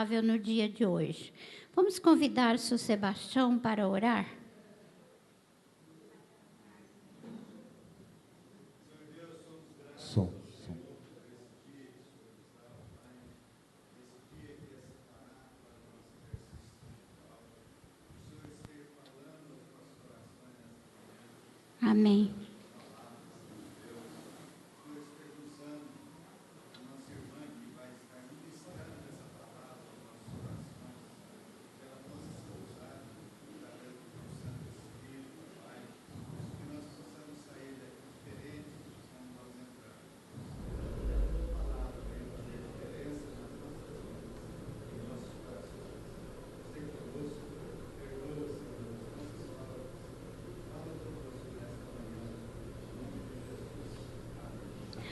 agradável no dia de hoje. Vamos convidar o Sr. Sebastião para orar? Som. Amém.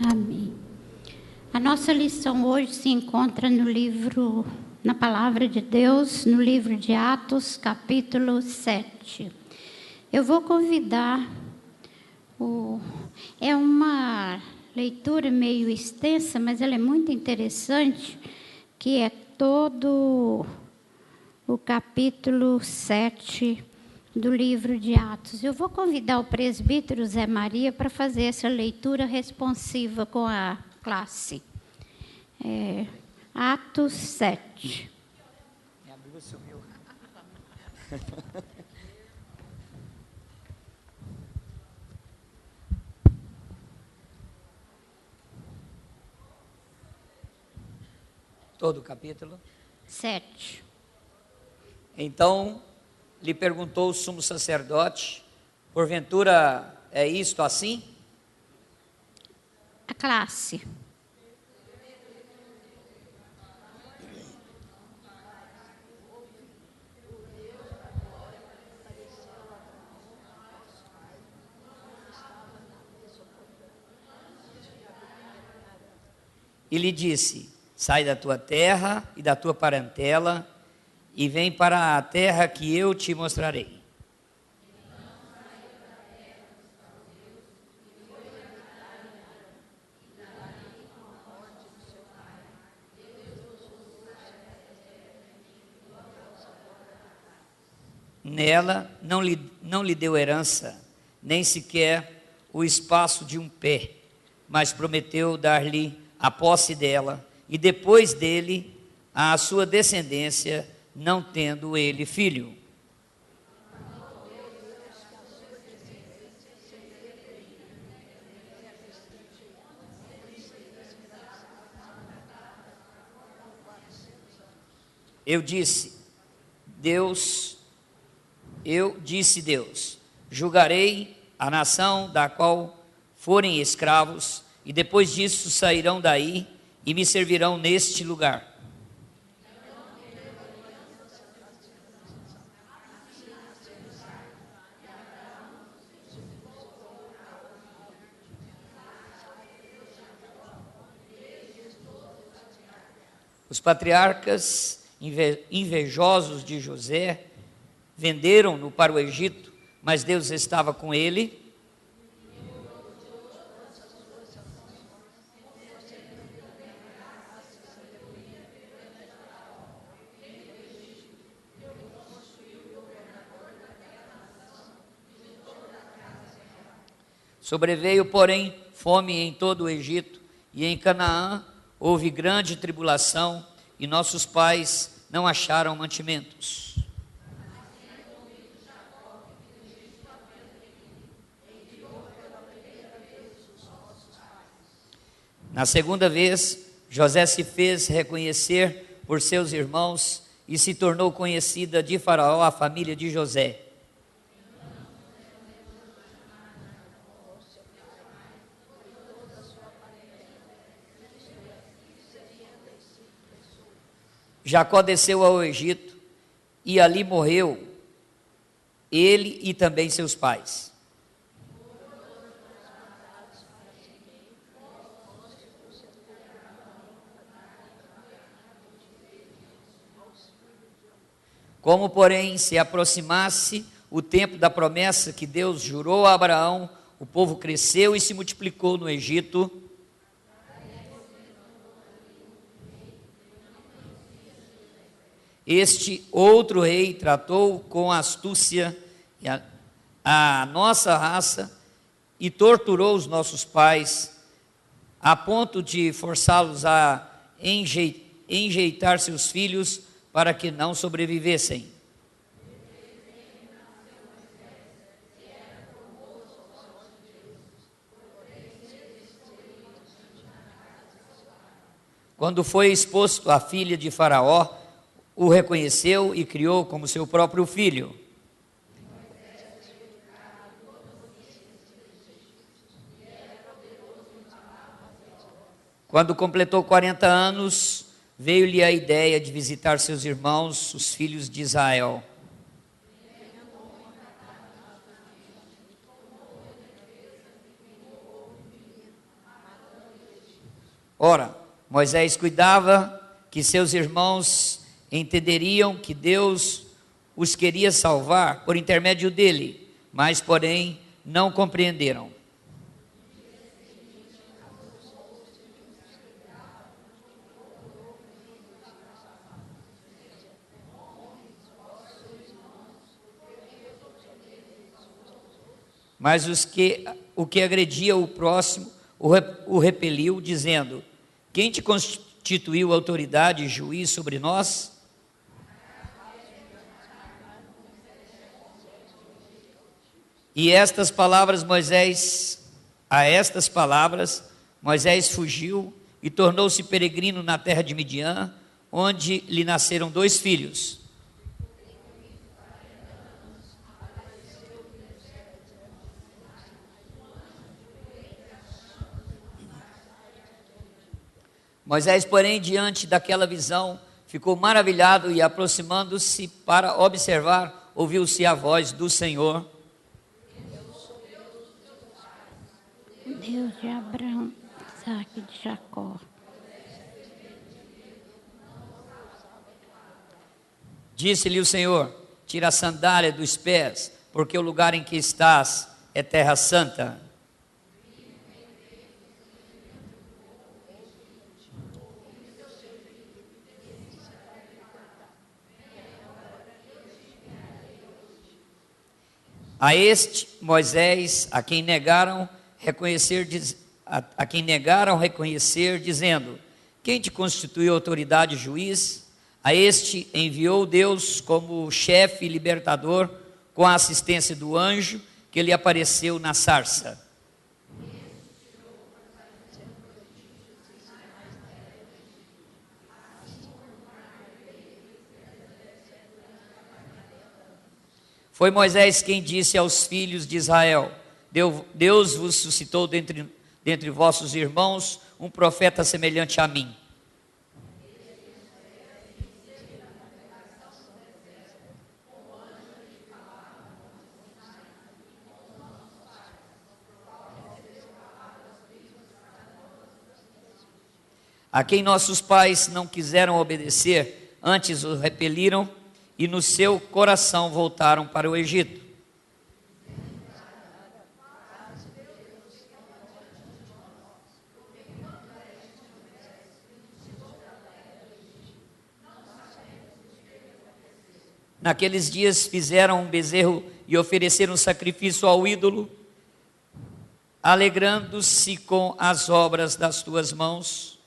Amém. A nossa lição hoje se encontra na Palavra de Deus, no livro de Atos, capítulo 7. Eu vou convidar, é uma leitura meio extensa, mas ela é muito interessante, que é todo o capítulo 7 do livro de Atos. Eu vou convidar o presbítero Zé Maria para fazer essa leitura responsiva com a classe. Atos 7. Minha Bíblia sumiu. Todo o capítulo? 7. Então lhe perguntou o sumo sacerdote: porventura é isto assim? A classe. E lhe disse: sai da tua terra e da tua parentela e vem para a terra que eu te mostrarei. Nela não lhe deu herança, nem sequer o espaço de um pé, mas prometeu dar-lhe a posse dela, e depois dele a sua descendência, não tendo ele filho. Eu disse, Deus, julgarei a nação da qual forem escravos, e depois disso sairão daí e me servirão neste lugar. Os patriarcas, invejosos de José, venderam-no para o Egito, mas Deus estava com ele. Sobreveio, porém, fome em todo o Egito, e em Canaã houve grande tribulação, e nossos pais não acharam mantimentos. Na segunda vez, José se fez reconhecer por seus irmãos e se tornou conhecida de Faraó a família de José. Jacó desceu ao Egito e ali morreu, ele e também seus pais. Como, porém, se aproximasse o tempo da promessa que Deus jurou a Abraão, o povo cresceu e se multiplicou no Egito. este outro rei tratou com astúcia a nossa raça e torturou os nossos pais, a ponto de forçá-los a enjeitar seus filhos para que não sobrevivessem. Quando foi exposto à filha de Faraó, o reconheceu e criou como seu próprio filho. Quando completou 40 anos, veio-lhe a ideia de visitar seus irmãos, os filhos de Israel. Ora, Moisés cuidava que seus irmãos entenderiam que Deus os queria salvar por intermédio dele, mas, porém, não compreenderam. Mas o que agredia o próximo o repeliu, dizendo: quem te constituiu autoridade e juiz sobre nós? A estas palavras Moisés fugiu e tornou-se peregrino na terra de Midian, onde lhe nasceram 2 filhos. Moisés, porém, diante daquela visão, ficou maravilhado e, aproximando-se para observar, ouviu-se a voz do Senhor. Deus de Abraão, Isaque e de Jacó. Disse-lhe o Senhor: tira a sandália dos pés, porque o lugar em que estás é terra santa. A este Moisés, a quem negaram reconhecer, dizendo: quem te constituiu autoridade e juiz? A este enviou Deus como chefe e libertador, com a assistência do anjo que lhe apareceu na sarça. Foi Moisés quem disse aos filhos de Israel: Deus vos suscitou dentre vossos irmãos um profeta semelhante a mim. A quem nossos pais não quiseram obedecer, antes o repeliram, e no seu coração voltaram para o Egito. Naqueles dias fizeram um bezerro e ofereceram sacrifício ao ídolo, alegrando-se com as obras das tuas mãos.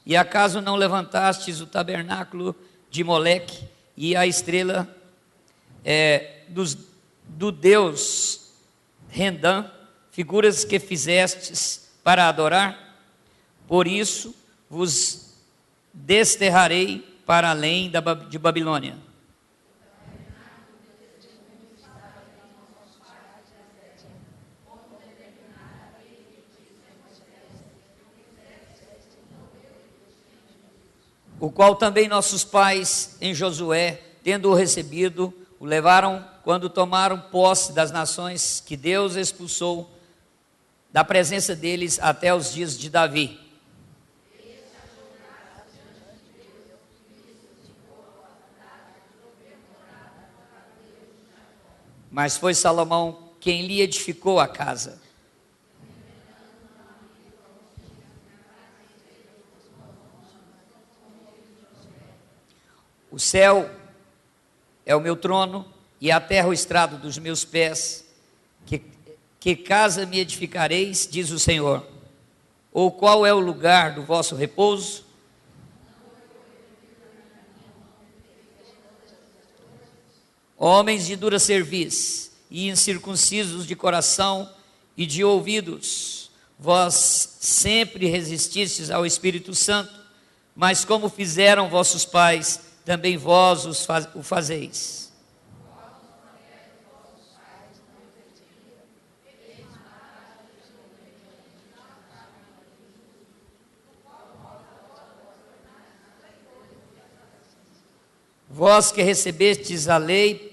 E acaso não levantastes o tabernáculo de Moleque e a estrela do Deus Rendã, figuras que fizestes para adorar? Por isso vos desterrarei para além de Babilônia. O qual também nossos pais em Josué, tendo-o recebido, o levaram quando tomaram posse das nações que Deus expulsou da presença deles até os dias de Davi. mas foi Salomão quem lhe edificou a casa. O céu é o meu trono e a terra o estrado dos meus pés. Que casa me edificareis, diz o Senhor? Ou qual é o lugar do vosso repouso? Homens de dura cerviz e incircuncisos de coração e de ouvidos, vós sempre resististes ao Espírito Santo, mas como fizeram vossos pais, também vós o fazeis. Vós que recebestes a lei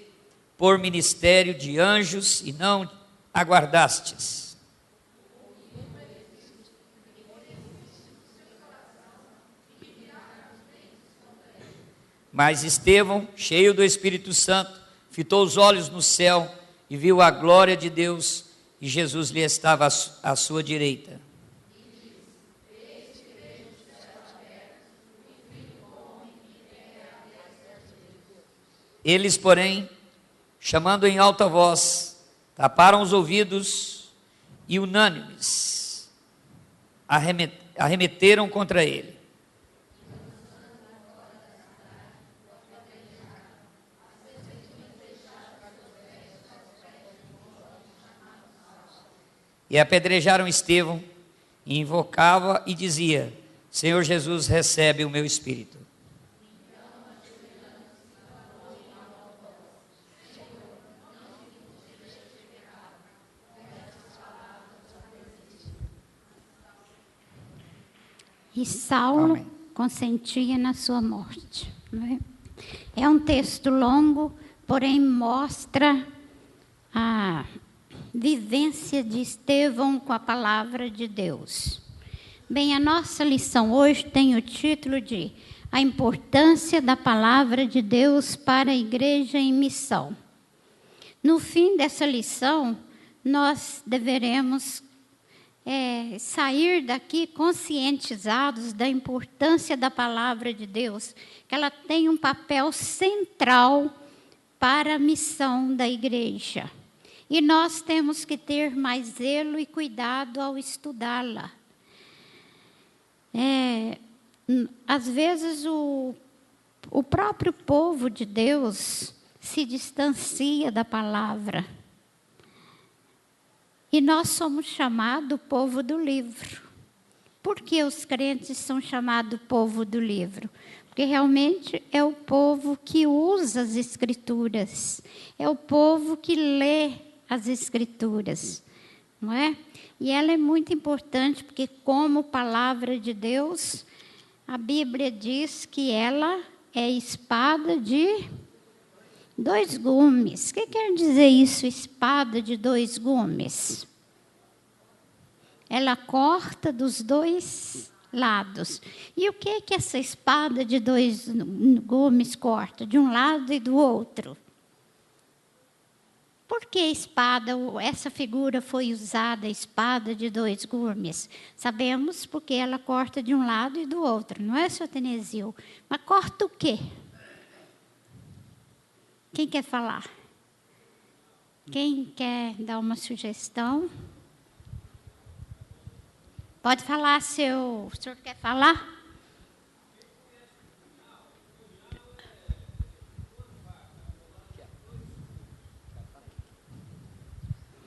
por ministério de anjos e não aguardastes. Mas Estevão, cheio do Espírito Santo, fitou os olhos no céu e viu a glória de Deus, e Jesus lhe estava à sua direita. Eles, porém, chamando em alta voz, taparam os ouvidos e, unânimes, arremeteram contra ele. E apedrejaram Estevão, e invocava e dizia: Senhor Jesus, recebe o meu espírito. E Saulo Amém. consentia na sua morte. É um texto longo, porém mostra a vivência de Estevão com a palavra de Deus. Bem, a nossa lição hoje tem o título de A Importância da Palavra de Deus para a Igreja em Missão. No fim dessa lição, nós deveremos sair daqui conscientizados da importância da palavra de Deus, que ela tem um papel central para a missão da igreja. E nós temos que ter mais zelo e cuidado ao estudá-la. Às vezes o próprio povo de Deus se distancia da palavra. E nós somos chamados povo do livro. Por que os crentes são chamados povo do livro? Porque realmente é o povo que usa as Escrituras. É o povo que lê as Escrituras. Não é? E ela é muito importante, porque como palavra de Deus, a Bíblia diz que ela é espada de 2 gumes. O que quer dizer isso, espada de 2 gumes? Ela corta dos 2 lados. E o que essa espada de 2 gumes corta? De um lado e do outro. Por que espada, essa figura foi usada, a espada de 2 gumes? Sabemos porque ela corta de um lado e do outro, não é, Sr. Tenesil? Mas corta o quê? Quem quer falar? Quem quer dar uma sugestão? Pode falar, o senhor quer falar?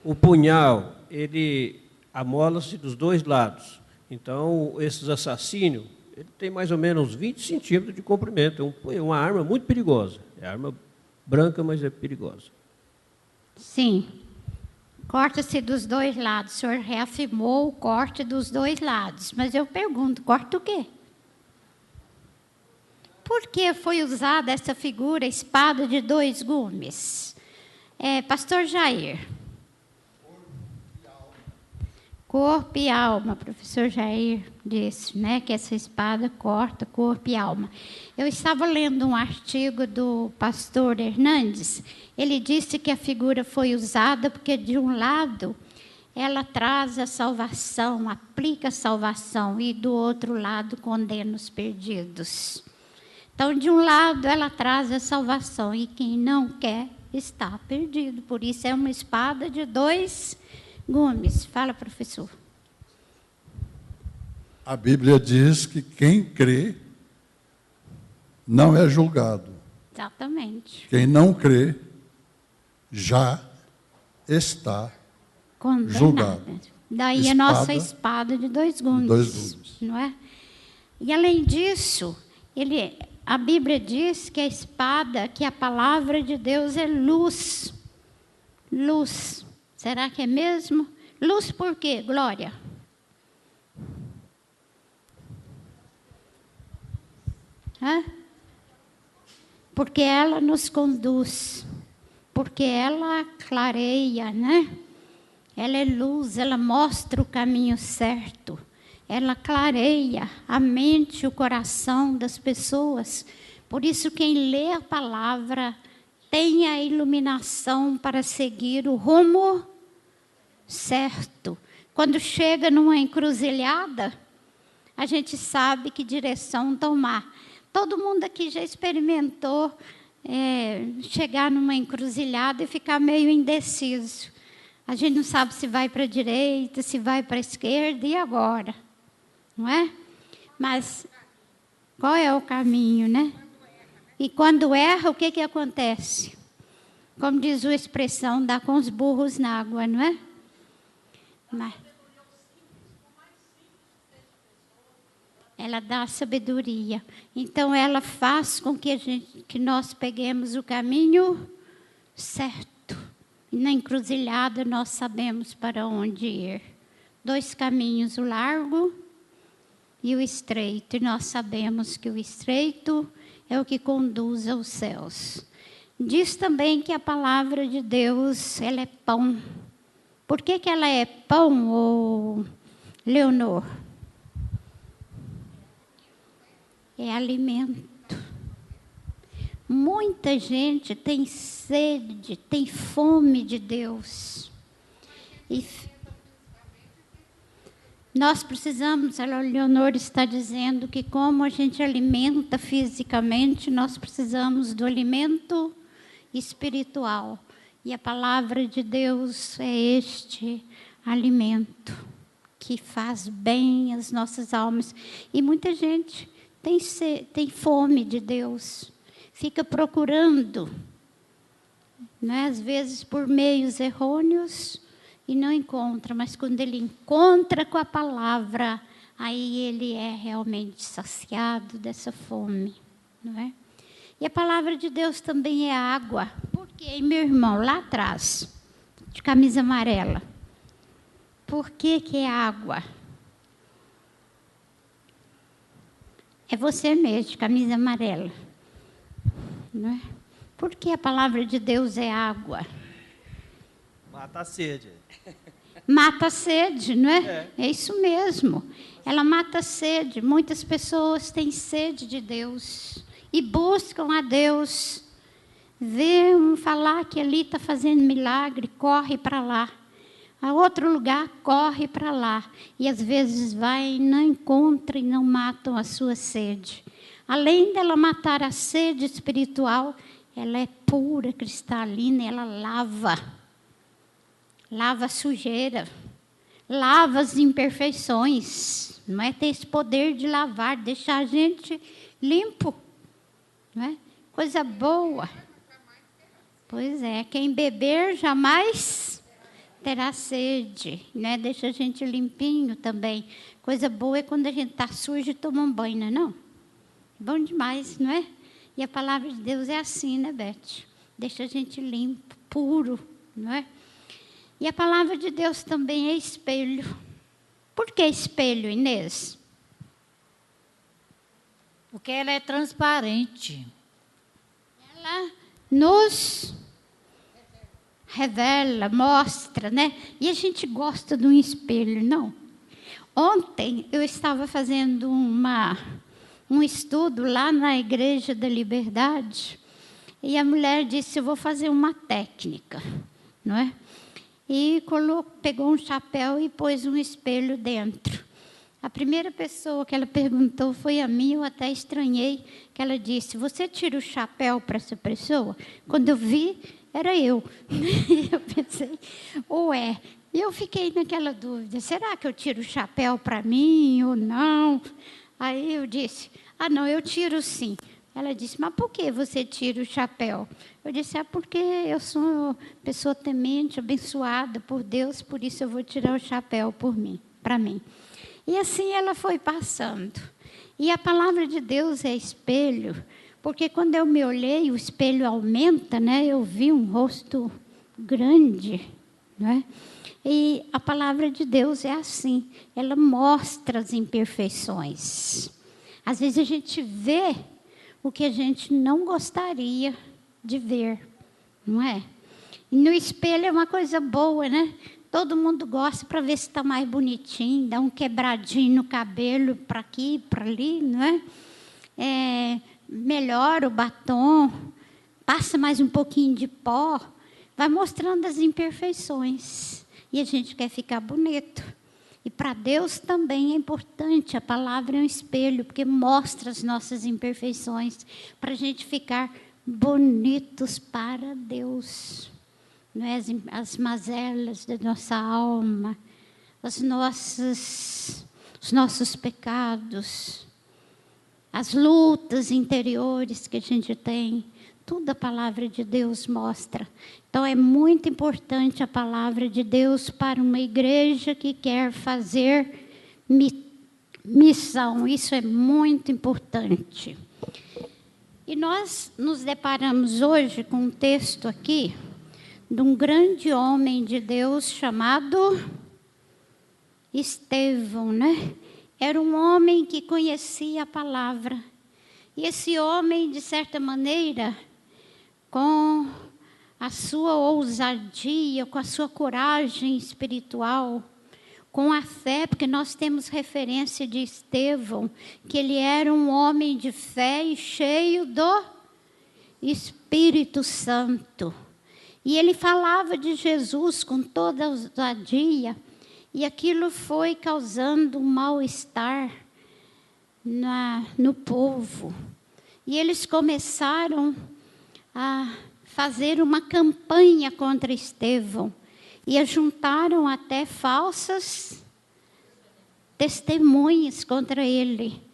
O punhal, ele amola-se dos 2 lados. Então, esses assassinos, ele tem mais ou menos 20 centímetros de comprimento. É uma arma muito perigosa. É arma branca, mas é perigosa. Sim. Corta-se dos 2 lados. O senhor reafirmou o corte dos 2 lados. Mas eu pergunto, corta o quê? Por que foi usada essa figura, espada de 2 gumes? Pastor Jair. corpo e alma. O professor Jair disse, né, que essa espada corta corpo e alma. Eu estava lendo um artigo do pastor Hernandes. Ele disse que a figura foi usada porque, de um lado, ela traz a salvação, aplica a salvação, e do outro lado condena os perdidos. Então, de um lado, ela traz a salvação, e quem não quer está perdido. Por isso, é uma espada de dois gumes. Fala, professor. A Bíblia diz que quem crê não é julgado. Exatamente. Quem não crê já está Condenada. julgado. Daí a nossa espada de dois gumes. Não é? E, além disso, a Bíblia diz que a espada, que a palavra de Deus é luz. Luz. Será que é mesmo? Luz por quê, Glória? Hã? Porque ela nos conduz. Porque ela clareia, né? Ela é luz, ela mostra o caminho certo. Ela clareia a mente e o coração das pessoas. Por isso, quem lê a palavra tem a iluminação para seguir o rumo certo. Quando chega numa encruzilhada, a gente sabe que direção tomar. Todo mundo aqui já experimentou chegar numa encruzilhada e ficar meio indeciso. A gente não sabe se vai para a direita, se vai para a esquerda, e agora? Não é? Mas qual é o caminho, né? E quando erra, o que acontece? Como diz a expressão, dá com os burros na água, não é? Mas ela dá sabedoria. Então, ela faz com que nós peguemos o caminho certo. E na encruzilhada nós sabemos para onde ir. Dois caminhos, o largo e o estreito. E nós sabemos que o estreito é o que conduz aos céus. Diz também que a palavra de Deus, ela é pão. Por que ela é pão, Leonor? É alimento. Muita gente tem sede, tem fome de Deus. E nós precisamos, a Leonor está dizendo que como a gente alimenta fisicamente, nós precisamos do alimento espiritual. E a palavra de Deus é este alimento que faz bem às nossas almas. E muita gente tem fome de Deus, fica procurando, né, às vezes por meios errôneos, e não encontra, mas quando ele encontra com a palavra, aí ele é realmente saciado dessa fome, não é? E a palavra de Deus também é água. Por quê, meu irmão, lá atrás, de camisa amarela? Por que é água? É você mesmo, de camisa amarela. Não é? Por que a palavra de Deus é água? Mata a sede. Mata a sede, não é? É isso mesmo. Ela mata a sede. Muitas pessoas têm sede de Deus e buscam a Deus. Vê falar que ali está fazendo milagre, corre para lá. A outro lugar, corre para lá. E às vezes vai e não encontra e não matam a sua sede. Além dela matar a sede espiritual, ela é pura, cristalina, ela lava a sujeira, lava as imperfeições, não é? Tem esse poder de lavar, deixar a gente limpo, não é? Coisa boa. Pois é, quem beber jamais terá sede, né? Deixa a gente limpinho também. Coisa boa é quando a gente está sujo e toma um banho, não é não? Bom demais, não é? E a palavra de Deus é assim, né, Beth? Deixa a gente limpo, puro, não é? E a palavra de Deus também é espelho. Por que espelho, Inês? Porque ela é transparente. Ela nos revela, mostra, né? E a gente gosta de um espelho, não? Ontem eu estava fazendo um estudo lá na Igreja da Liberdade e a mulher disse, eu vou fazer uma técnica, não é? E pegou um chapéu e pôs um espelho dentro. A primeira pessoa que ela perguntou foi a mim, eu até estranhei, que ela disse, você tira o chapéu para essa pessoa? Quando eu vi, era eu. Eu pensei, ué. E eu fiquei naquela dúvida, será que eu tiro o chapéu para mim ou não? Aí eu disse, não, eu tiro sim. Ela disse, mas por que você tira o chapéu? Eu disse, porque eu sou pessoa temente, abençoada por Deus, por isso eu vou tirar o chapéu para mim. E assim ela foi passando. E a palavra de Deus é espelho, porque quando eu me olhei, o espelho aumenta, né? Eu vi um rosto grande, né? E a palavra de Deus é assim, ela mostra as imperfeições. Às vezes a gente vê o que a gente não gostaria de ver, não é? E no espelho é uma coisa boa, né? Todo mundo gosta para ver se está mais bonitinho, dá um quebradinho no cabelo para aqui, para ali, não é? Melhora o batom, passa mais um pouquinho de pó, vai mostrando as imperfeições. E a gente quer ficar bonito. E para Deus também é importante, a palavra é um espelho, porque mostra as nossas imperfeições, para a gente ficar bonitos para Deus. Não é? As mazelas da nossa alma, os nossos pecados, as lutas interiores que a gente tem, tudo a palavra de Deus mostra. Então é muito importante a palavra de Deus para uma igreja que quer fazer missão. Isso é muito importante. E nós nos deparamos hoje com um texto aqui de um grande homem de Deus chamado Estevão, né? Era um homem que conhecia a palavra. E esse homem, de certa maneira, com a sua ousadia, com a sua coragem espiritual, com a fé, porque nós temos referência de Estevão, que ele era um homem de fé e cheio do Espírito Santo. E ele falava de Jesus com toda ousadia, e aquilo foi causando um mal-estar no povo. E eles começaram a fazer uma campanha contra Estevão, e ajuntaram até falsas testemunhas contra ele.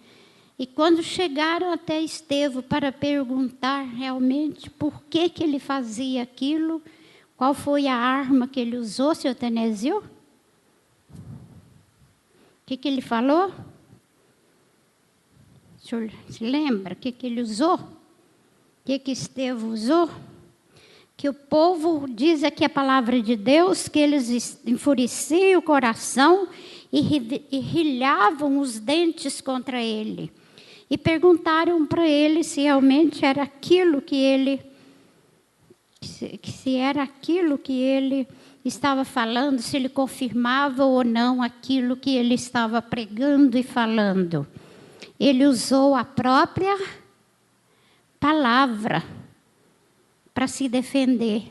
E quando chegaram até Estevão para perguntar realmente por que ele fazia aquilo, qual foi a arma que ele usou, seu Tenésio? O que ele falou? O senhor se lembra o que ele usou? O que Estevão usou? Que o povo, diz aqui a palavra de Deus, que eles enfureciam o coração e rilhavam os dentes contra ele. E perguntaram para ele se realmente era aquilo que ele, se era aquilo que ele estava falando, se ele confirmava ou não aquilo que ele estava pregando e falando. Ele usou a própria palavra para se defender.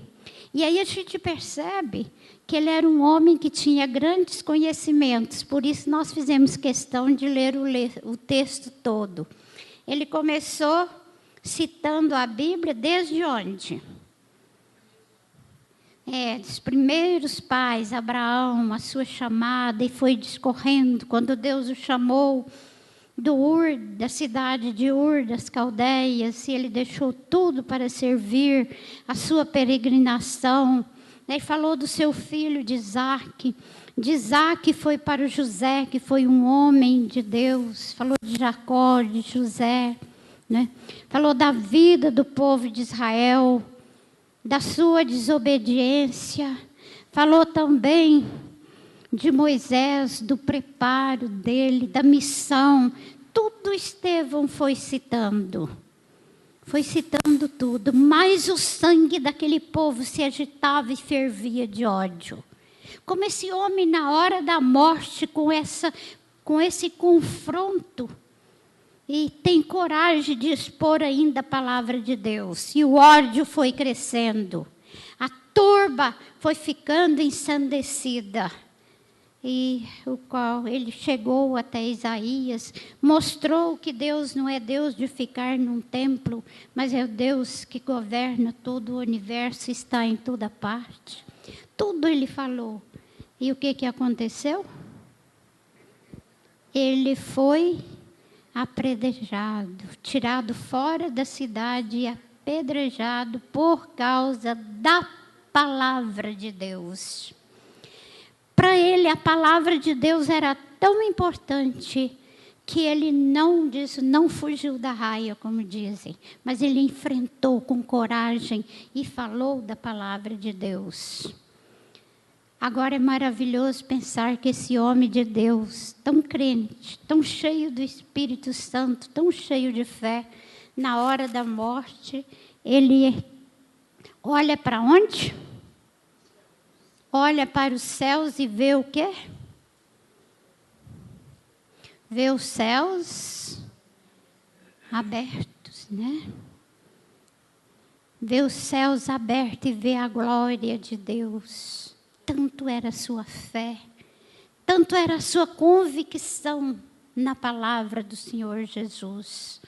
E aí a gente percebe que ele era um homem que tinha grandes conhecimentos, por isso nós fizemos questão de ler o texto todo. Ele começou citando a Bíblia desde onde? Dos primeiros pais, Abraão, a sua chamada, e foi discorrendo, quando Deus o chamou da cidade de Ur, das Caldeias, e ele deixou tudo para servir a sua peregrinação. Ele falou do seu filho de Isaac foi para o José, que foi um homem de Deus. Falou de Jacó, de José, né? Falou da vida do povo de Israel, da sua desobediência. Falou também de Moisés, do preparo dele, da missão. Tudo Estevão foi citando. Foi citando tudo, mas o sangue daquele povo se agitava e fervia de ódio. Como esse homem, na hora da morte, com esse confronto, e tem coragem de expor ainda a palavra de Deus. E o ódio foi crescendo. A turba foi ficando ensandecida. E o qual ele chegou até Isaías, mostrou que Deus não é Deus de ficar num templo, mas é o Deus que governa todo o universo, está em toda parte. Tudo ele falou. E o que aconteceu? Ele foi apedrejado, tirado fora da cidade e apedrejado por causa da palavra de Deus. Para ele, a palavra de Deus era tão importante que ele não fugiu da raia, como dizem, mas ele enfrentou com coragem e falou da palavra de Deus. Agora é maravilhoso pensar que esse homem de Deus, tão crente, tão cheio do Espírito Santo, tão cheio de fé, na hora da morte, ele olha para onde? Olha para os céus e vê o quê? Vê os céus abertos, né? Vê os céus abertos e vê a glória de Deus. Tanto era a sua fé, tanto era a sua convicção na palavra do Senhor Jesus.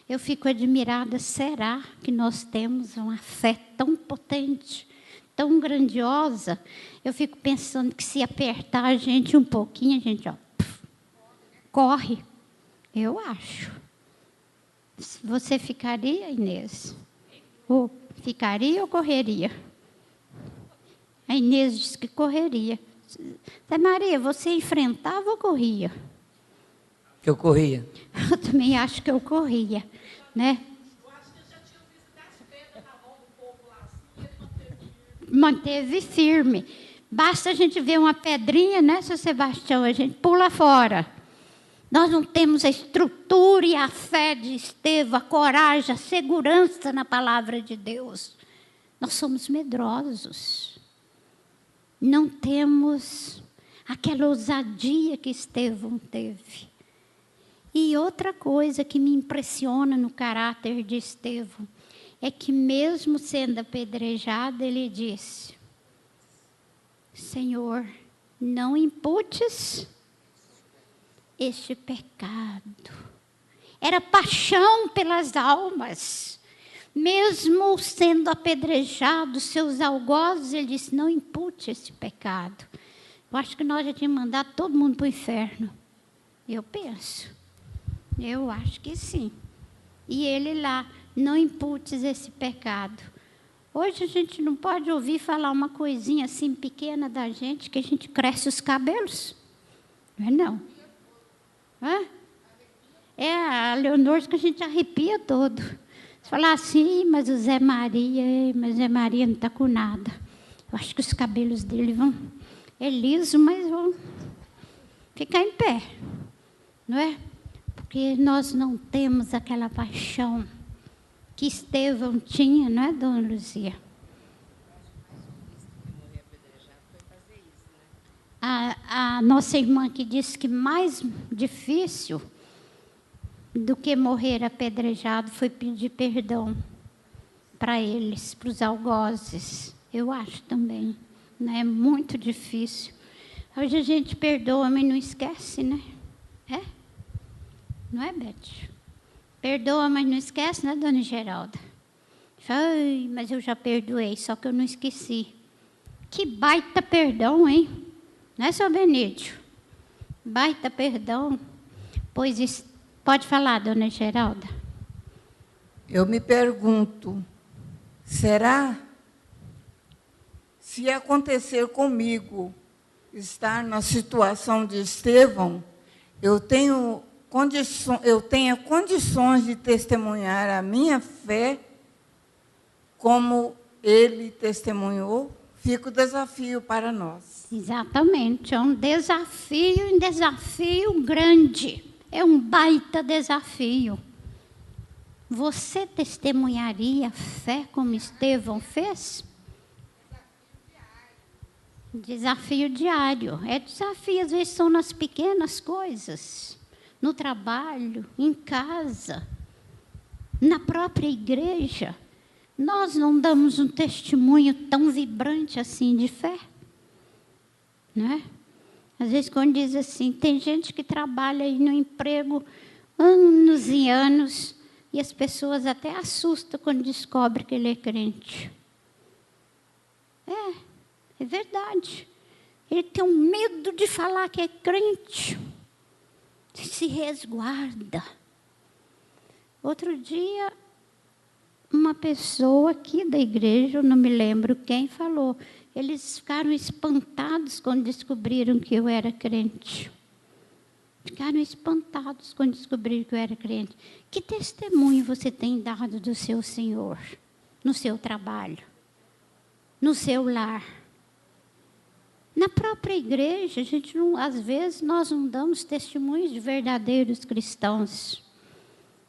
Eu fico admirada, será que nós temos uma fé tão potente, tão grandiosa? Eu fico pensando que se apertar a gente um pouquinho, a gente corre. Eu acho. Você ficaria, Inês? Ou ficaria ou correria? A Inês disse que correria. Zé Maria, você enfrentava ou corria? Eu corria. Eu também acho que eu corria, né? Eu acho que ele já tinha visto as pedras na mão do povo lá, assim, ele Manteve firme. Basta a gente ver uma pedrinha, né, seu Sebastião? A gente pula fora. Nós não temos a estrutura e a fé de Estevão, a coragem, a segurança na palavra de Deus. Nós somos medrosos. Não temos aquela ousadia que Estevão teve. E outra coisa que me impressiona no caráter de Estevão é que mesmo sendo apedrejado, ele disse: Senhor, não imputes este pecado. Era paixão pelas almas. Mesmo sendo apedrejado, seus algozes, ele disse, não impute esse pecado. Eu acho que nós já tínhamos mandado todo mundo para o inferno. Eu penso. Eu acho que sim. E ele lá, não imputes esse pecado. Hoje a gente não pode ouvir falar uma coisinha assim pequena da gente, que a gente cresce os cabelos. Não é não? Hã? É a Leonor que a gente arrepia todo. Você fala assim, mas o Zé Maria não está com nada. Eu acho que os cabelos dele vão... É liso, mas vão ficar em pé. Não é? Porque nós não temos aquela paixão que Estevão tinha, não é, dona Luzia? A nossa irmã que disse que mais difícil do que morrer apedrejado foi pedir perdão para eles, para os algozes. Eu acho também, né? É muito difícil. Hoje a gente perdoa, mas não esquece, né? É? Não é, Beth? Perdoa, mas não esquece, né, dona Geralda? Ai, mas eu já perdoei, só que eu não esqueci. Que baita perdão, hein? Não é, seu Benício? Baita perdão. Pois pode falar, dona Geralda. Eu me pergunto, será? Se acontecer comigo estar na situação de Estevão, eu tenho condições de testemunhar a minha fé como ele testemunhou? Fica o desafio para nós. Exatamente, é um desafio grande. É um baita desafio. Você testemunharia a fé como Estevão fez? Desafio diário. É desafio, às vezes são nas pequenas coisas. No trabalho, em casa, na própria igreja. Nós não damos um testemunho tão vibrante assim de fé? Não é? Às vezes quando diz assim, tem gente que trabalha aí no emprego anos e anos, e as pessoas até assustam quando descobrem que ele é crente. É verdade. Ele tem um medo de falar que é crente. Se resguarda. Outro dia, uma pessoa aqui da igreja, eu não me lembro quem, falou, eles ficaram espantados quando descobriram que eu era crente. Ficaram espantados quando descobriram que eu era crente. Que testemunho você tem dado do seu Senhor? No seu trabalho? No seu lar? Na própria igreja, a gente não, às vezes nós não damos testemunhos de verdadeiros cristãos.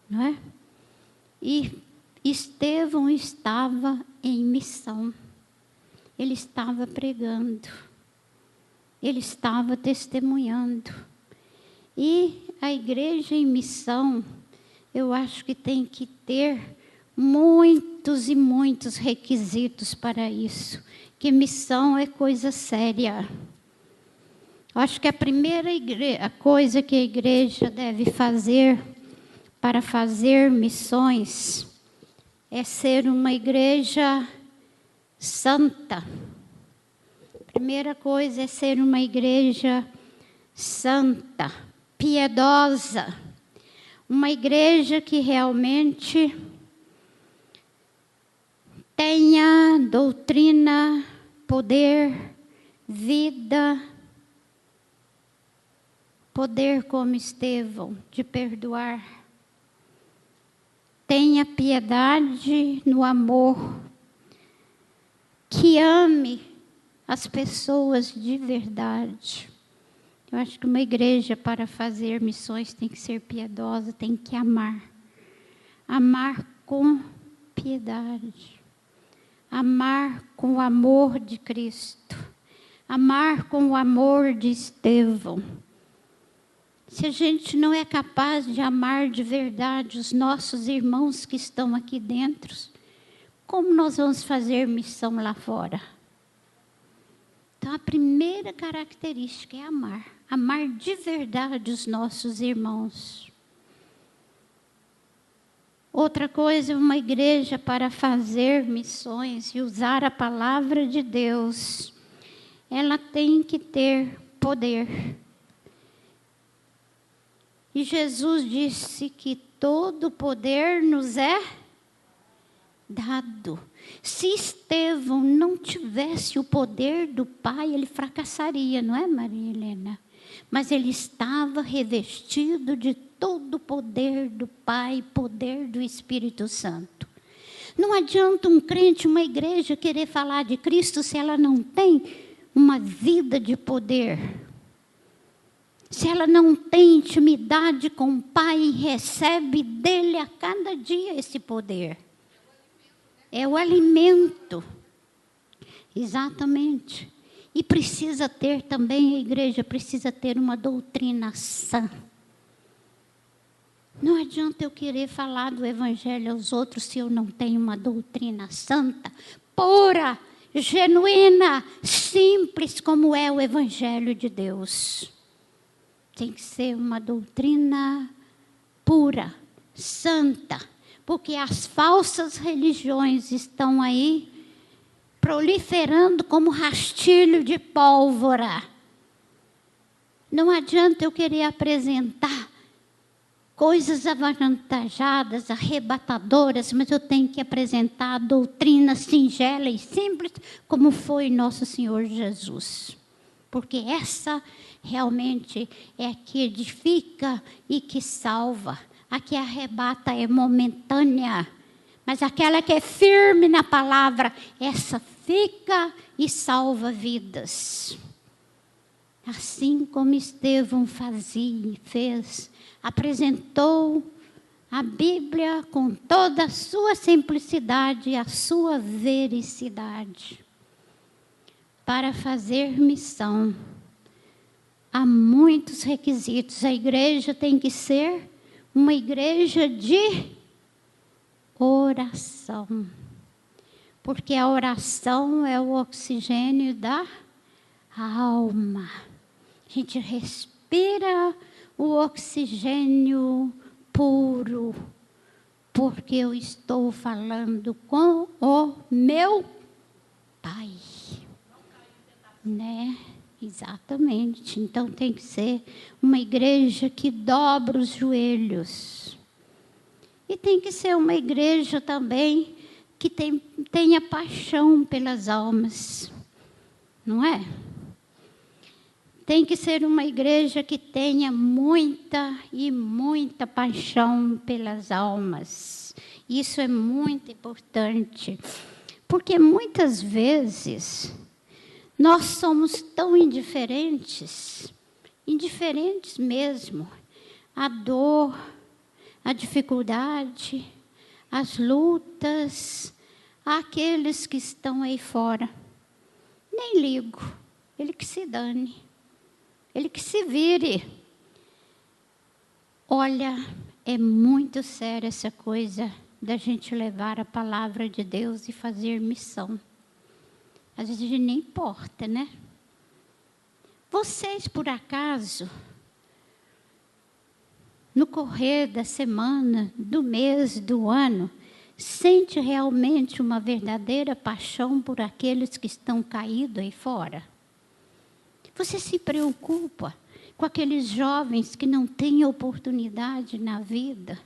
Não é? E Estevão estava em missão. Ele estava pregando. Ele estava testemunhando. E a igreja em missão, eu acho que tem que ter muitos e muitos requisitos para isso. Que missão é coisa séria. Eu acho que a primeira coisa que a igreja deve fazer para fazer missões é ser uma igreja santa. A primeira coisa é ser uma igreja santa, piedosa. Uma igreja que realmente tenha doutrina, poder, vida, poder como Estevão, de perdoar. Tenha piedade no amor, que ame as pessoas de verdade. Eu acho que uma igreja, para fazer missões, tem que ser piedosa, tem que amar. Amar com piedade. Amar com o amor de Cristo. Amar com o amor de Estevão. Se a gente não é capaz de amar de verdade os nossos irmãos que estão aqui dentro, como nós vamos fazer missão lá fora? Então, a primeira característica é amar. Amar de verdade os nossos irmãos. Outra coisa, uma igreja para fazer missões e usar a palavra de Deus, ela tem que ter poder. E Jesus disse que todo poder nos é dado. Se Estevão não tivesse o poder do Pai, ele fracassaria, não é, Maria Helena? Mas ele estava revestido de todo o poder do Pai, poder do Espírito Santo. Não adianta um crente, uma igreja querer falar de Cristo se ela não tem uma vida de poder. Se ela não tem intimidade com o Pai e recebe dele a cada dia esse poder. É o alimento. Exatamente. E precisa ter também, a igreja precisa ter uma doutrina sã. Não adianta eu querer falar do evangelho aos outros se eu não tenho uma doutrina santa, pura, genuína, simples como é o evangelho de Deus. Tem que ser uma doutrina pura, santa, porque as falsas religiões estão aí proliferando como rastilho de pólvora. Não adianta eu querer apresentar coisas avantajadas, arrebatadoras, mas eu tenho que apresentar a doutrina singela e simples, como foi nosso Senhor Jesus. Porque essa realmente é a que edifica e que salva. A que arrebata é momentânea. Mas aquela que é firme na palavra, essa fica e salva vidas. Assim como Estevão fazia e fez, apresentou a Bíblia com toda a sua simplicidade e a sua vericidade. Para fazer missão, há muitos requisitos. A igreja tem que ser uma igreja de oração. Porque a oração é o oxigênio da alma. A gente respira o oxigênio puro, porque eu estou falando com o meu Pai. Né? Exatamente. Então tem que ser uma igreja que dobra os joelhos. E tem que ser uma igreja também que tenha paixão pelas almas. Não é? Tem que ser uma igreja que tenha muita e muita paixão pelas almas. Isso é muito importante. Porque muitas vezes nós somos tão indiferentes, indiferentes mesmo, à dor, à dificuldade, às lutas, àqueles que estão aí fora. Nem ligo, ele que se dane, ele que se vire. Olha, é muito séria essa coisa da gente levar a palavra de Deus e fazer missão. Às vezes a gente nem importa, né? Vocês, por acaso, no correr da semana, do mês, do ano, sente realmente uma verdadeira paixão por aqueles que estão caídos aí fora? Você se preocupa com aqueles jovens que não têm oportunidade na vida,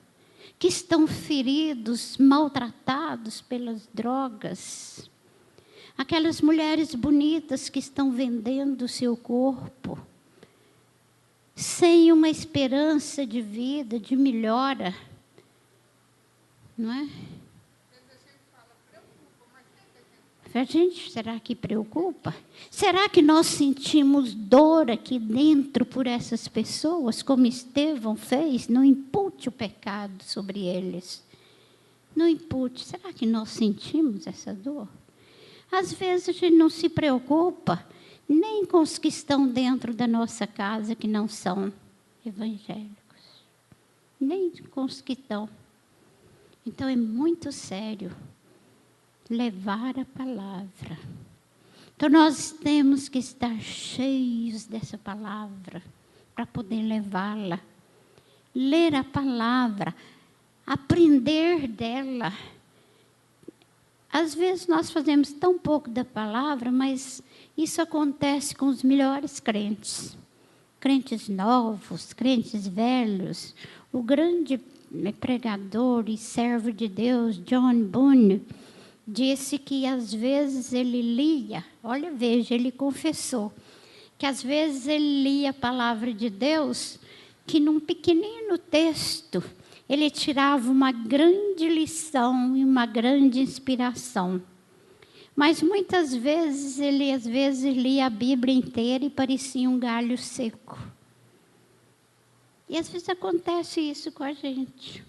que estão feridos, maltratados pelas drogas? Aquelas mulheres bonitas que estão vendendo o seu corpo, sem uma esperança de vida, de melhora, não é? A gente, será que preocupa? Será que nós sentimos dor aqui dentro por essas pessoas, como Estevão fez? Não impute o pecado sobre eles. Não impute. Será que nós sentimos essa dor? Às vezes a gente não se preocupa nem com os que estão dentro da nossa casa, que não são evangélicos. Nem com os que estão. Então é muito sério levar a palavra. Então nós temos que estar cheios dessa palavra para poder levá-la. Ler a palavra, aprender dela. Às vezes nós fazemos tão pouco da palavra, mas isso acontece com os melhores crentes. Crentes novos, crentes velhos. O grande pregador e servo de Deus, John Bunyan, disse que às vezes ele lia, olha, veja, ele confessou, que às vezes ele lia a palavra de Deus, que num pequenino texto, ele tirava uma grande lição e uma grande inspiração. Mas muitas vezes, ele às vezes lia a Bíblia inteira e parecia um galho seco. E às vezes acontece isso com a gente.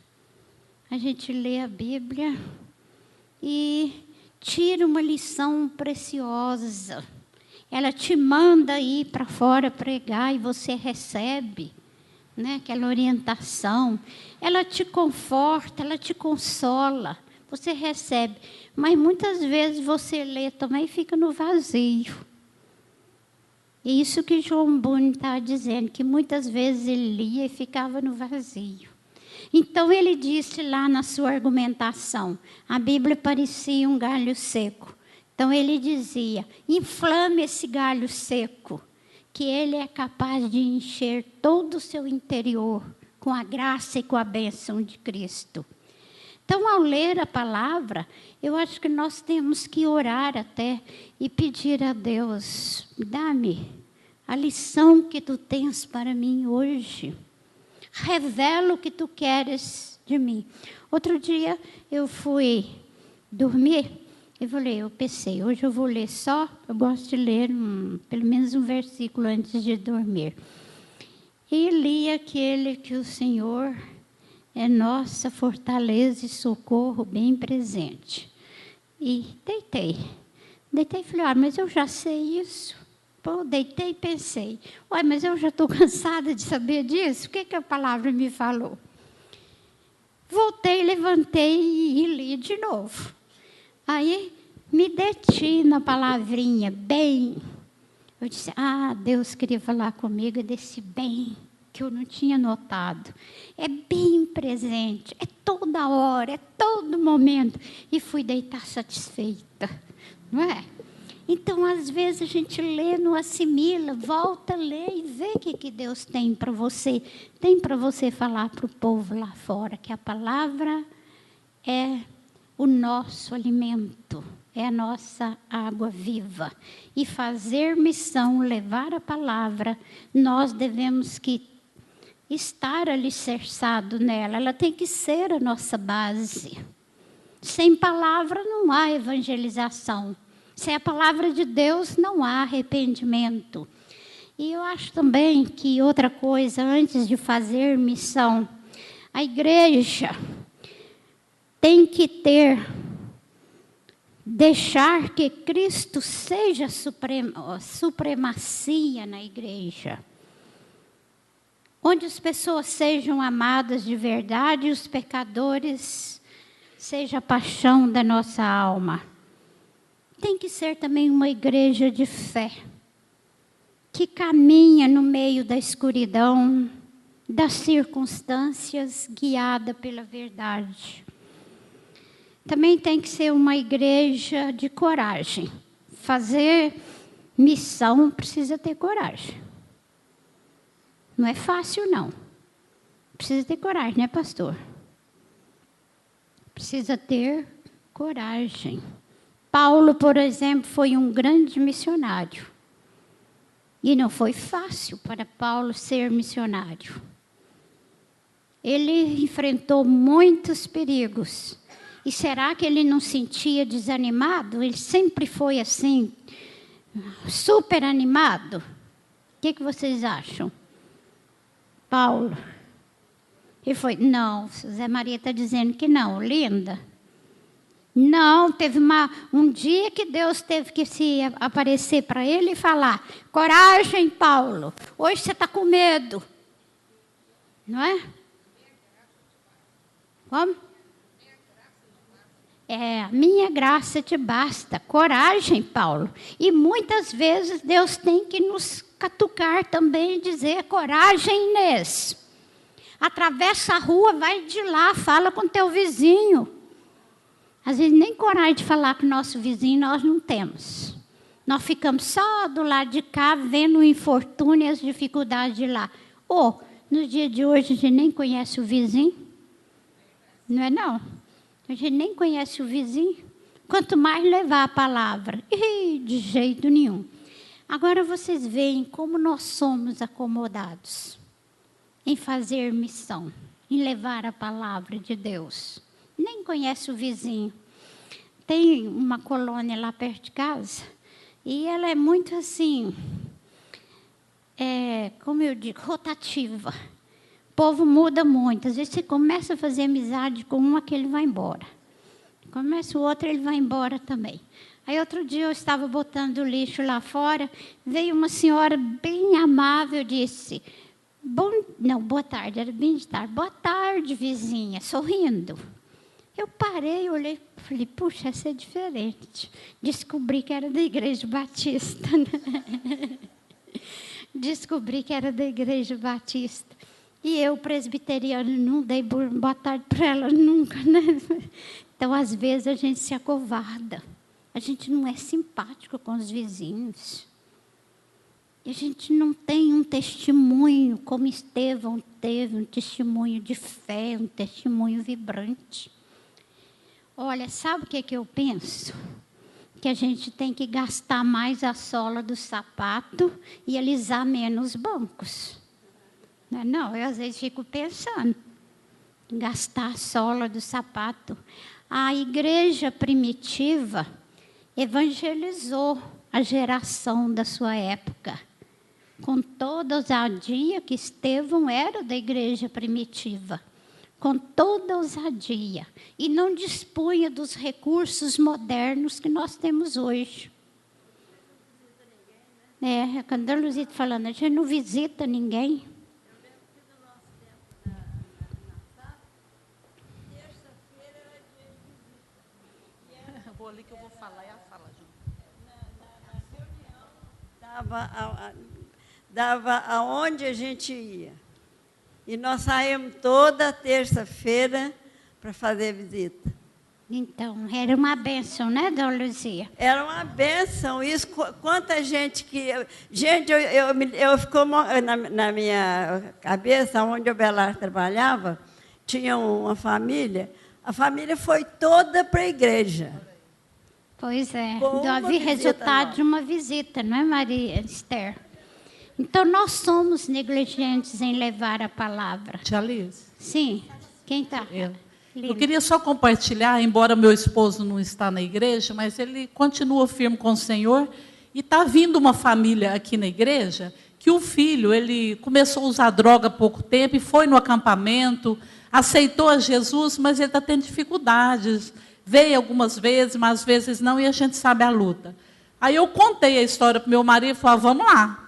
A gente lê a Bíblia e tira uma lição preciosa. Ela te manda ir para fora pregar e você recebe, né, aquela orientação. Ela te conforta, ela te consola, você recebe. Mas muitas vezes você lê também e fica no vazio. E isso que João Bunyan está dizendo, que muitas vezes ele lia e ficava no vazio. Então ele disse lá na sua argumentação, a Bíblia parecia um galho seco. Então ele dizia, inflame esse galho seco, que ele é capaz de encher todo o seu interior com a graça e com a bênção de Cristo. Então, ao ler a palavra, eu acho que nós temos que orar até e pedir a Deus, dá-me a lição que tu tens para mim hoje. Revela o que tu queres de mim. Outro dia eu fui dormir e eu pensei, hoje eu vou ler só, eu gosto de ler pelo menos um versículo antes de dormir. E li aquele que o Senhor é nossa fortaleza e socorro bem presente. E deitei e falei, mas eu já sei isso. Pô, deitei e pensei, mas eu já estou cansada de saber disso, o que a palavra me falou? Voltei, levantei e li de novo. Aí me deti na palavrinha, bem. Eu disse, Deus queria falar comigo desse bem, que eu não tinha notado. É bem presente, é toda hora, é todo momento. E fui deitar satisfeita, não é? Então, às vezes, a gente lê, não assimila, volta a ler e vê o que Deus tem para você. Tem para você falar para o povo lá fora, que a palavra é o nosso alimento, é a nossa água viva. E fazer missão, levar a palavra, nós devemos que estar alicerçado nela. Ela tem que ser a nossa base. Sem palavra não há evangelização. Sem a palavra de Deus não há arrependimento. E eu acho também que outra coisa, antes de fazer missão, a igreja tem que deixar que Cristo seja supremacia na igreja. Onde as pessoas sejam amadas de verdade e os pecadores seja a paixão da nossa alma. Tem que ser também uma igreja de fé, que caminha no meio da escuridão, das circunstâncias, guiada pela verdade. Também tem que ser uma igreja de coragem. Fazer missão precisa ter coragem. Não é fácil, não. Precisa ter coragem, né, pastor? Precisa ter coragem. Paulo, por exemplo, foi um grande missionário. E não foi fácil para Paulo ser missionário. Ele enfrentou muitos perigos. E será que ele não sentia desanimado? Ele sempre foi assim, super animado. O que vocês acham? Paulo. Ele foi, não, Zé Maria está dizendo que não, linda. Não, teve um dia que Deus teve que se aparecer para ele e falar, coragem, Paulo, hoje você está com medo. Não é? Como? A minha graça te basta. Coragem, Paulo. E muitas vezes Deus tem que nos catucar também e dizer, coragem, Inês. Atravessa a rua, vai de lá, fala com teu vizinho. Às vezes nem coragem de falar com o nosso vizinho nós não temos. Nós ficamos só do lado de cá, vendo o infortúnio e as dificuldades de lá. No dia de hoje a gente nem conhece o vizinho. Não é não? A gente nem conhece o vizinho. Quanto mais levar a palavra. De jeito nenhum. Agora vocês veem como nós somos acomodados em fazer missão, em levar a palavra de Deus. Nem conhece o vizinho. Tem uma colônia lá perto de casa e ela é muito assim, como eu digo, rotativa. O povo muda muito. Às vezes você começa a fazer amizade com um, aquele vai embora. Começa o outro, ele vai embora também. Aí outro dia eu estava botando lixo lá fora, veio uma senhora bem amável, disse, boa tarde, era bem de tarde. Boa tarde, vizinha, sorrindo. Eu parei, olhei, falei, puxa, essa é diferente. Descobri que era da Igreja Batista. Né? Descobri que era da Igreja Batista. E eu, presbiteriana, não dei boa tarde para ela nunca. Né? Então, às vezes, a gente se acovarda. A gente não é simpático com os vizinhos. E a gente não tem um testemunho, como Estevão teve, um testemunho de fé, um testemunho vibrante. Olha, sabe o que eu penso? Que a gente tem que gastar mais a sola do sapato e alisar menos os bancos. Não, eu às vezes fico pensando em gastar a sola do sapato. A igreja primitiva evangelizou a geração da sua época, com toda a ousadia que Estevão era da igreja primitiva. com toda ousadia e não dispunha dos recursos modernos que nós temos hoje. Quando a Luzita falando, a gente não visita ninguém. Vou ali que eu vou falar e ela fala junto. Dava aonde a gente ia. E nós saímos toda terça-feira para fazer visita. Então, era uma bênção, né, dona Luzia? Era uma bênção. Isso, quanta gente que... Gente, eu ficou na minha cabeça, onde o Belar trabalhava, tinha uma família. A família foi toda para a igreja. Pois é, Foi uma havia visita resultado nossa. de uma visita, não é, Maria Esther? Então, nós somos negligentes em levar a palavra. Tia Liz, Sim, quem está? eu queria só compartilhar, embora meu esposo não está na igreja, mas ele continua firme com o Senhor, e está vindo uma família aqui na igreja, que o filho, ele começou a usar droga há pouco tempo, e foi no acampamento, aceitou a Jesus, mas ele está tendo dificuldades, veio algumas vezes, mas às vezes não, e a gente sabe a luta. Aí eu contei a história para o meu marido e falei, vamos lá.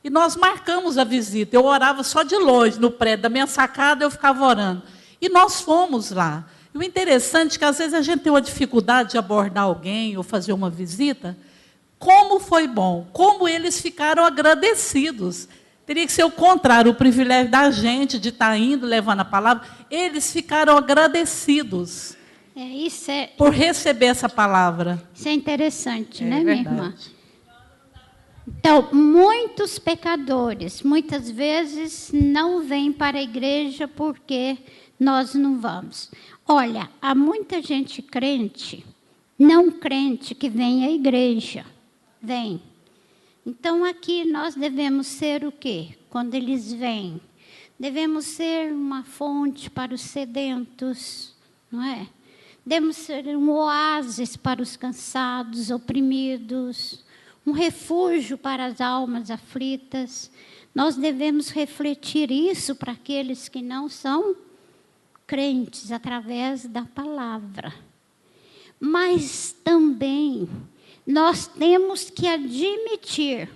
E nós marcamos a visita. Eu orava só de longe, no prédio da minha sacada, eu ficava orando. E nós fomos lá. E o interessante é que, às vezes, a gente tem uma dificuldade de abordar alguém ou fazer uma visita. Como foi bom, como eles ficaram agradecidos. Teria que ser o contrário, o privilégio da gente de estar indo, levando a palavra. Eles ficaram agradecidos por receber essa palavra. Isso é interessante, né, verdade. minha irmã? Então, muitos pecadores, muitas vezes, não vêm para a igreja porque nós não vamos. Olha, há muita gente crente, não crente, que vem à igreja. Vem. Então, aqui nós devemos ser o quê? Quando eles vêm, devemos ser uma fonte para os sedentos, não é? Devemos ser um oásis para os cansados, oprimidos, um refúgio para as almas aflitas. Nós devemos refletir isso para aqueles que não são crentes, através da palavra. Mas também nós temos que admitir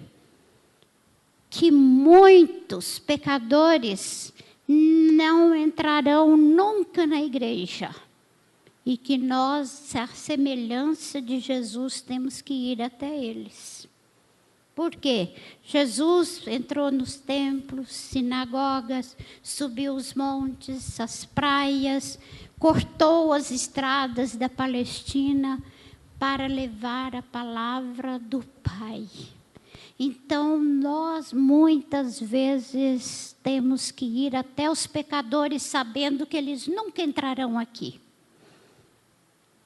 que muitos pecadores não entrarão nunca na igreja. E que nós, à semelhança de Jesus, temos que ir até eles. Por quê? Jesus entrou nos templos, sinagogas, subiu os montes, as praias, cortou as estradas da Palestina para levar a palavra do Pai. Então, nós, muitas vezes, temos que ir até os pecadores, sabendo que eles nunca entrarão aqui.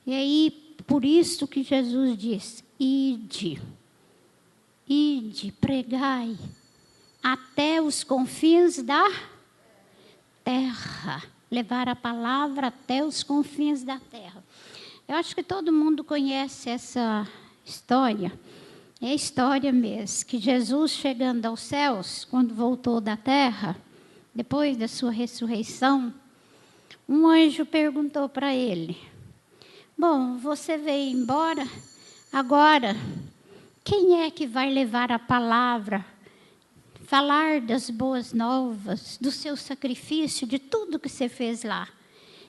E aí, por isso que Jesus diz, ide, pregai, até os confins da terra. Levar a palavra até os confins da terra. Eu acho que todo mundo conhece essa história. É a história mesmo, que Jesus, chegando aos céus, quando voltou da terra, depois da sua ressurreição, um anjo perguntou para ele, bom, você veio embora, agora, quem é que vai levar a palavra, falar das boas novas, do seu sacrifício, de tudo que você fez lá?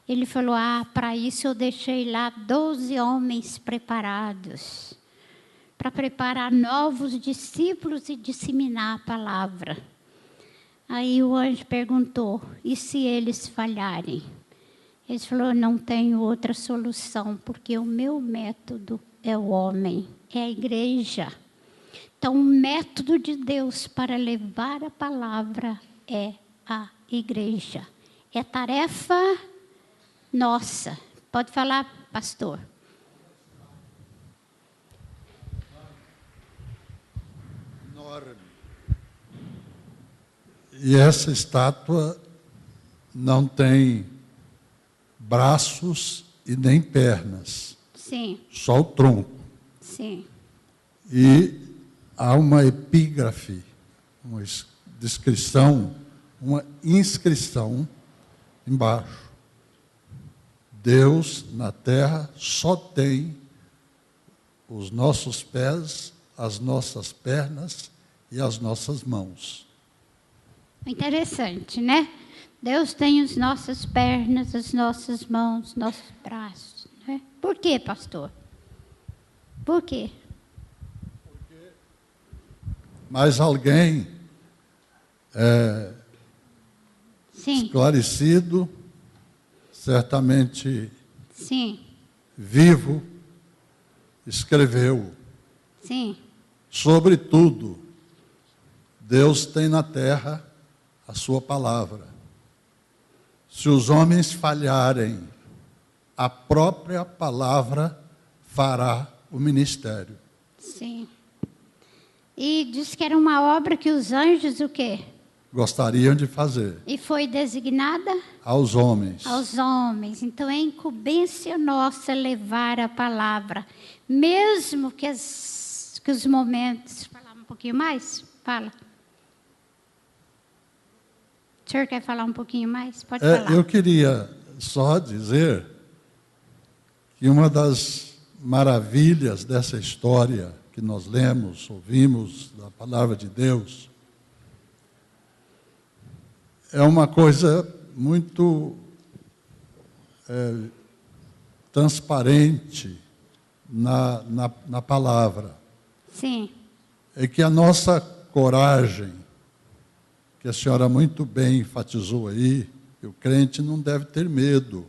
Ele falou, para isso eu deixei lá 12 homens preparados, para preparar novos discípulos e disseminar a palavra. Aí o anjo perguntou, e se eles falharem? Ele falou, não tenho outra solução, porque o meu método é o homem, é a igreja. Então, o método de Deus para levar a palavra é a igreja. É tarefa nossa. Pode falar, pastor. Enorme. E essa estátua não tem braços e nem pernas. Sim. Só o tronco. Sim. E há uma epígrafe, uma descrição, uma inscrição embaixo. Deus na terra só tem os nossos pés, as nossas pernas e as nossas mãos. Interessante, né? Deus tem as nossas pernas, as nossas mãos, nossos braços. Né? Por quê, pastor? Por quê? Mas alguém Sim, esclarecido, certamente sim, vivo, escreveu: sim. sobretudo, Deus tem na terra a sua palavra. Se os homens falharem, a própria palavra fará o ministério. Sim. E diz que era uma obra que os anjos, o quê? Gostariam de fazer E foi designada aos homens. aos homens. Então é incumbência nossa levar a palavra. Mesmo que os momentos... Falar um pouquinho mais? Fala. O senhor quer falar um pouquinho mais? Pode falar. Eu queria só dizer que uma das maravilhas dessa história que nós lemos, ouvimos da palavra de Deus, é uma coisa muito transparente na palavra. Sim, É que a nossa coragem, que a senhora muito bem enfatizou aí, que o crente não deve ter medo,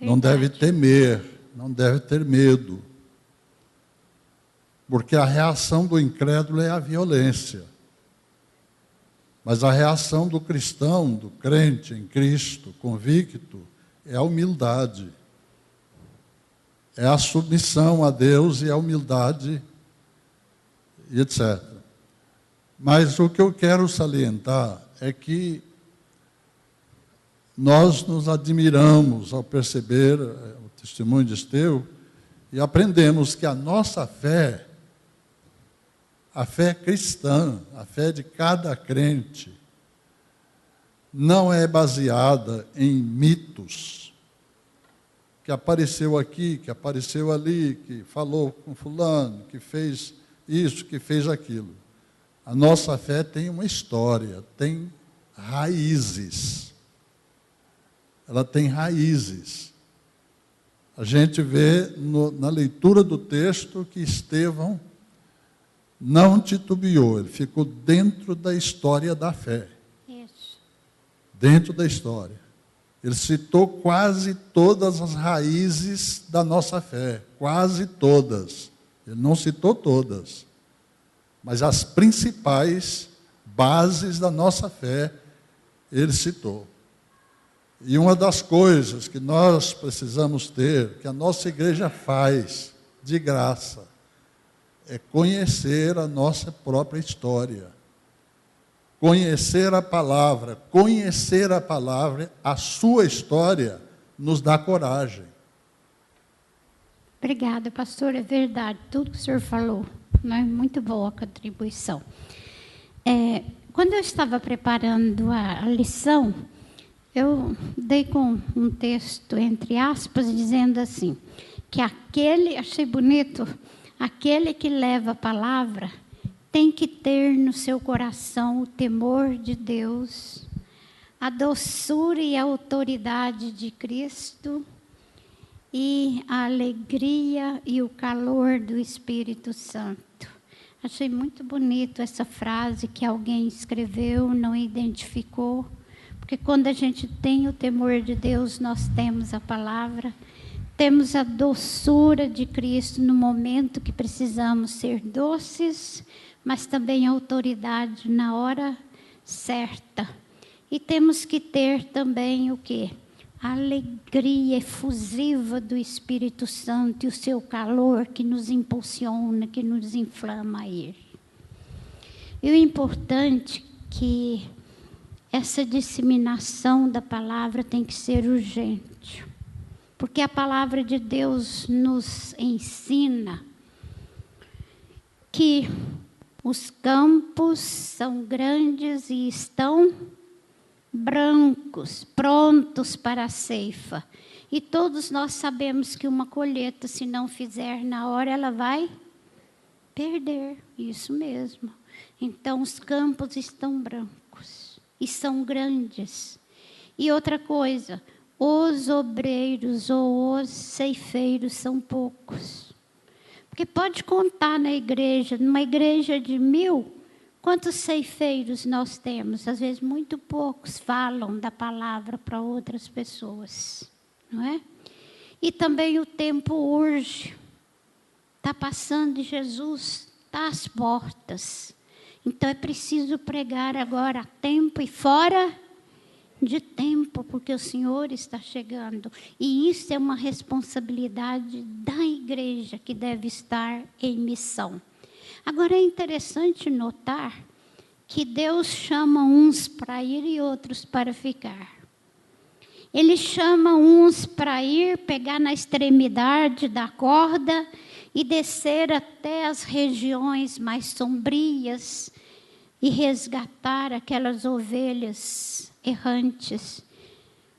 não deve temer, não deve ter medo. Porque a reação do incrédulo é a violência. Mas a reação do cristão, do crente em Cristo, convicto, é a humildade. É a submissão a Deus e a humildade, e etc. Mas o que eu quero salientar é que nós nos admiramos ao perceber o testemunho de Esteu e aprendemos que a nossa fé, a fé cristã, a fé de cada crente, não é baseada em mitos, que apareceu aqui, que apareceu ali, que falou com fulano, que fez isso, que fez aquilo. A nossa fé tem uma história, tem raízes. Ela tem raízes. A gente vê na leitura do texto que Estevão não titubeou, ele ficou dentro da história da fé. isso. Dentro da história. Ele citou quase todas as raízes da nossa fé, quase todas. Ele não citou todas, mas as principais bases da nossa fé ele citou. E uma das coisas que nós precisamos ter, que a nossa igreja faz de graça, é conhecer a nossa própria história. Conhecer a palavra, a sua história, nos dá coragem. Obrigada, pastor. É verdade, tudo que o senhor falou. Né? Muito boa a contribuição. Quando eu estava preparando a lição, eu dei com um texto, entre aspas, dizendo assim, que achei bonito, aquele que leva a palavra tem que ter no seu coração o temor de Deus, a doçura e a autoridade de Cristo e a alegria e o calor do Espírito Santo. Achei muito bonito essa frase que alguém escreveu, não identificou, porque quando a gente tem o temor de Deus, nós temos a palavra, temos a doçura de Cristo no momento que precisamos ser doces, mas também autoridade na hora certa. E temos que ter também o quê? A alegria efusiva do Espírito Santo e o seu calor que nos impulsiona, que nos inflama a ir. E o importante é que essa disseminação da palavra tem que ser urgente. Porque a palavra de Deus nos ensina que os campos são grandes e estão brancos, prontos para a ceifa. E todos nós sabemos que uma colheita, se não fizer na hora, ela vai perder. Isso mesmo. Então, os campos estão brancos e são grandes. E outra coisa, os obreiros ou os ceifeiros são poucos. Porque pode contar na igreja, numa igreja de 1000, quantos ceifeiros nós temos? Às vezes, muito poucos falam da palavra para outras pessoas. Não é? E também o tempo urge. Está passando e Jesus está às portas. Então é preciso pregar agora a tempo e fora de tempo, porque o Senhor está chegando. E isso é uma responsabilidade da igreja que deve estar em missão. Agora é interessante notar que Deus chama uns para ir e outros para ficar. Ele chama uns para ir, pegar na extremidade da corda e descer até as regiões mais sombrias e resgatar aquelas ovelhas errantes.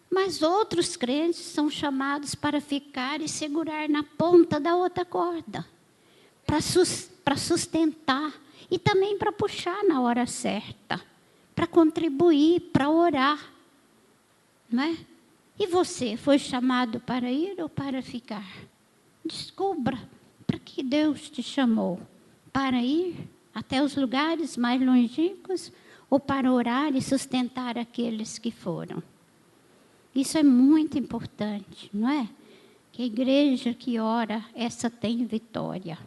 Mas outros crentes são chamados para ficar e segurar na ponta da outra corda, para sustentar e também para puxar na hora certa, para contribuir, para orar. Não é? E você foi chamado para ir ou para ficar? Descubra para que Deus te chamou. Para ir até os lugares mais longínquos ou para orar e sustentar aqueles que foram. Isso é muito importante, não é? Que a igreja que ora, essa tem vitória.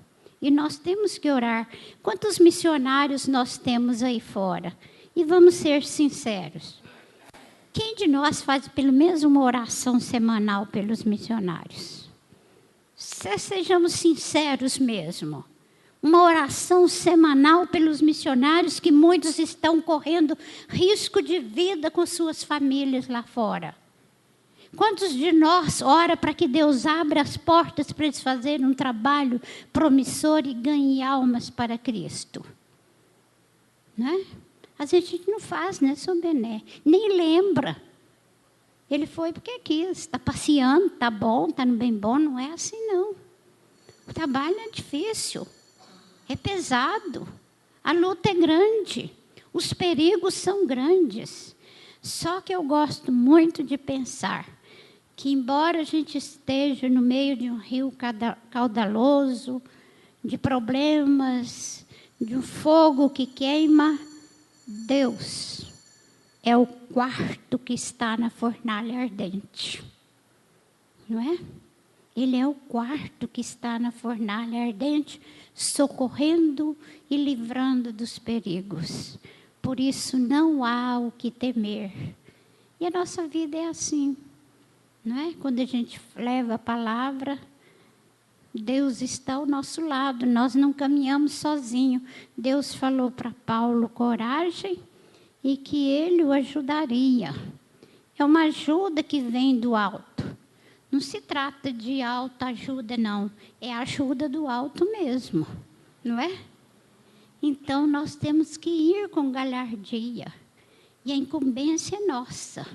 E nós temos que orar. Quantos missionários nós temos aí fora? E vamos ser sinceros. Quem de nós faz pelo menos uma oração semanal pelos missionários? Sejamos sinceros mesmo. Uma oração semanal pelos missionários, que muitos estão correndo risco de vida com suas famílias lá fora. Quantos de nós ora para que Deus abra as portas para eles fazerem um trabalho promissor e ganhem almas para Cristo? Não é? Às vezes a gente não faz, né, São Bené? Nem lembra. Ele foi porque quis, está passeando, está bom, está no bem bom. Não é assim, não. O trabalho é difícil, é pesado, a luta é grande, os perigos são grandes. Só que eu gosto muito de pensar que, embora a gente esteja no meio de um rio caudaloso, de problemas, de um fogo que queima, Deus é o quarto que está na fornalha ardente. Não é? Ele é o quarto que está na fornalha ardente, socorrendo e livrando dos perigos. Por isso não há o que temer. E a nossa vida é assim. Não é? Quando a gente leva a palavra, Deus está ao nosso lado, nós não caminhamos sozinhos. Deus falou para Paulo coragem e que ele o ajudaria. É uma ajuda que vem do alto. Não se trata de autoajuda, não. É a ajuda do alto mesmo, não é? Então, nós temos que ir com galhardia. E a incumbência é nossa.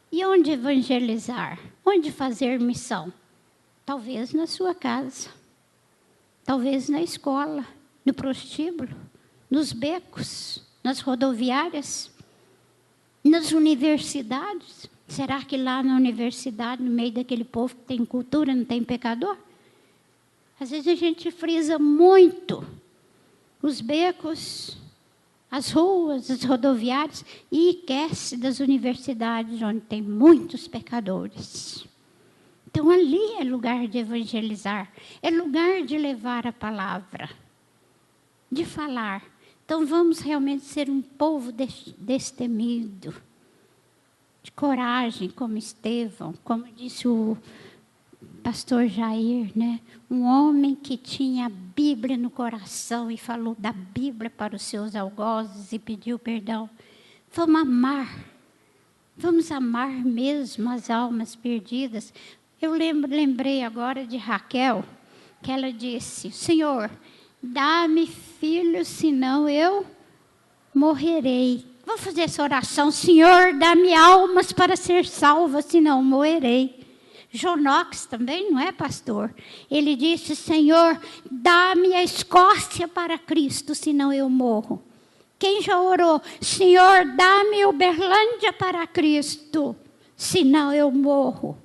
E onde evangelizar? Onde fazer missão? Talvez na sua casa, talvez na escola, no prostíbulo, nos becos, nas rodoviárias, nas universidades. Será que lá na universidade, no meio daquele povo que tem cultura, não tem pecador? Às vezes a gente frisa muito os becos, as ruas, as rodoviárias, e esquece das universidades onde tem muitos pecadores. Então, ali é lugar de evangelizar, é lugar de levar a palavra, de falar. Então, vamos realmente ser um povo destemido, de coragem, como Estevão, como disse o pastor Jair, né? Um homem que tinha a Bíblia no coração e falou da Bíblia para os seus algozes e pediu perdão. Vamos amar mesmo as almas perdidas. Eu lembrei agora de Raquel, que ela disse: Senhor, dá-me filhos, senão eu morrerei. Vou fazer essa oração: Senhor, dá-me almas para ser salva, senão morrerei. John Knox também, não é, pastor? Ele disse, Senhor, dá-me a Escócia para Cristo, senão eu morro. Quem já orou? Senhor, dá-me Uberlândia para Cristo, senão eu morro.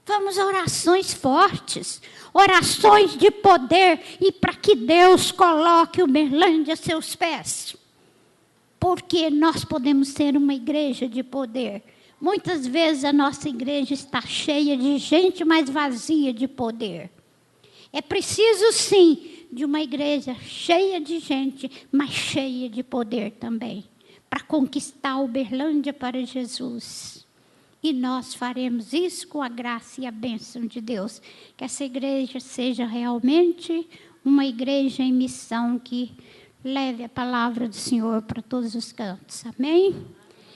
Vamos a orações fortes, orações de poder, e para que Deus coloque Uberlândia a seus pés. Porque nós podemos ser uma igreja de poder. Muitas vezes a nossa igreja está cheia de gente, mas vazia de poder. É preciso, sim, de uma igreja cheia de gente, mas cheia de poder também, para conquistar Uberlândia para Jesus. E nós faremos isso com a graça e a bênção de Deus. Que essa igreja seja realmente uma igreja em missão que leve a palavra do Senhor para todos os cantos. Amém?